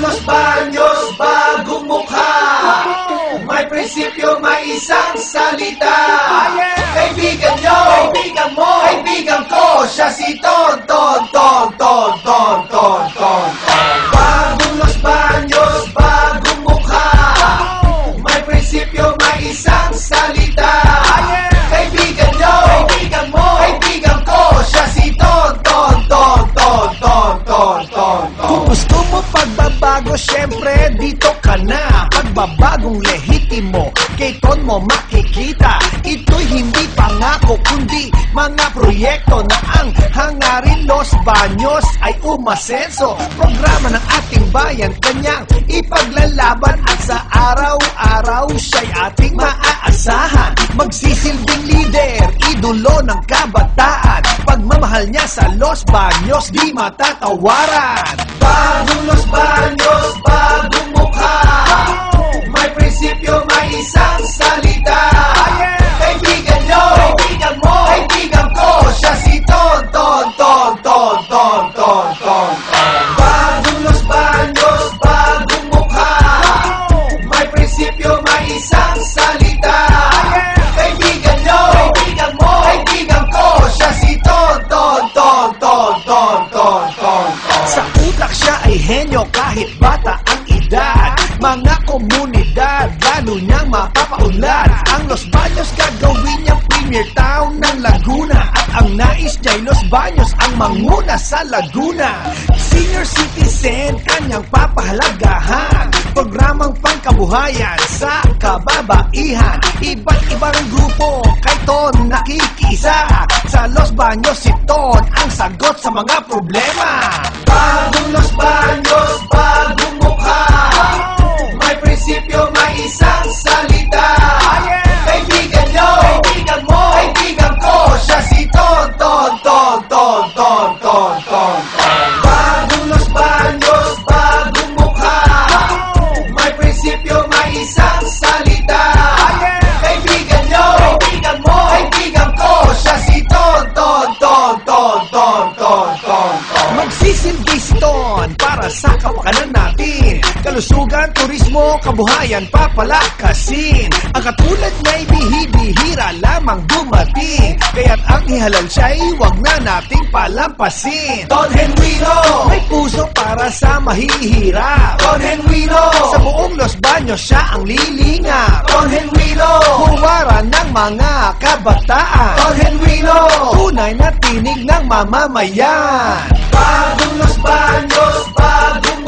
Los Baños, bagong mukha. May prinsipyo, may isang salita. Kaibigan nyo, kaibigan mo, kaibigan ko. Siya si Ton, Ton, Ton, Ton, Ton, Ton, Ton. Bagong Los Baños, bagong mukha. May prinsipyo, may isang salita. Kaibigan nyo, kaibigan mo, kaibigan ko. Siya si Ton, Ton, Ton, Ton, Ton, Ton, Ton. Kung gusto mo pagbabago, syempre dito ka na. Pagbabagong lehitimo, kay Ton mo makikita. Ito'y hindi pangako, kundi mga proyekto na ang hangarin. Los Baños ay umasenso. Programa ng ating bayan, kanyang ipaglalaban. At sa araw-araw, siya'y ating maaasahan. Magsisilbing leader, idolo ng kabataan. Pagmamahal niya sa Los Baños, di matatawaran. Bagong Los Baños, bagong mukha. May prinsipyo, may isang salita. Kaibigan nyo, kaibigan mo, kaibigan ko. Siya si Ton, Ton, Ton, Ton, Ton, Ton, Ton. Bagong Los Baños, bagong mukha. May prinsipyo, may isang salita. Kaibigan nyo, kaibigan mo, kaibigan ko. Siya si Ton, Ton, Ton, Ton, Ton, Ton, Ton. Sa utak siya ay henyo kahit bata ang edad. Mga komunidad, lalo niyang mapapaunlad. Ang Los Baños gagawin niyang premier town ng Laguna. At ang nais niya'y Los Baños ang manguna sa Laguna. Senior citizen, kanyang papahalagahan. Programang pangkabuhayan sa kababaihan. Iba't ibang grupo kay Ton nakikisa. Sa Los Baños si Ton ang sagot sa mga problema. Bagong Los Baños, bagong mukha. May prinsipyo, may isang salita. Kaibigan nyo, kaibigan mo, kaibigan ko. Siya si Ton, Ton, Ton, Ton, Ton, Ton, Ton. Bagong Los Baños, bagong mukha. May prinsipyo, may isang salita. Kaibigan nyo, kaibigan mo, kaibigan ko. Siya si Ton, Ton, Ton, Ton, Ton, Ton, Ton. Magsisilbi si Ton para sa kapakanan natin. Kalusugan, turismo, kabuhayan, papalakasin. Ang katulad niya'y bihibihira lamang dumating. Kaya't ang ihalal siya'y wag na nating palampasin. Ton Genuino, May puso para sa mahihirap. Ton Genuino, Sa buong Los Baños siya ang lilingap. Ton Genuino, Huwaran ng mga kabataan. Ton Genuino. Tunay na tinig ng mamamayan. Bagong Los Baños, bagong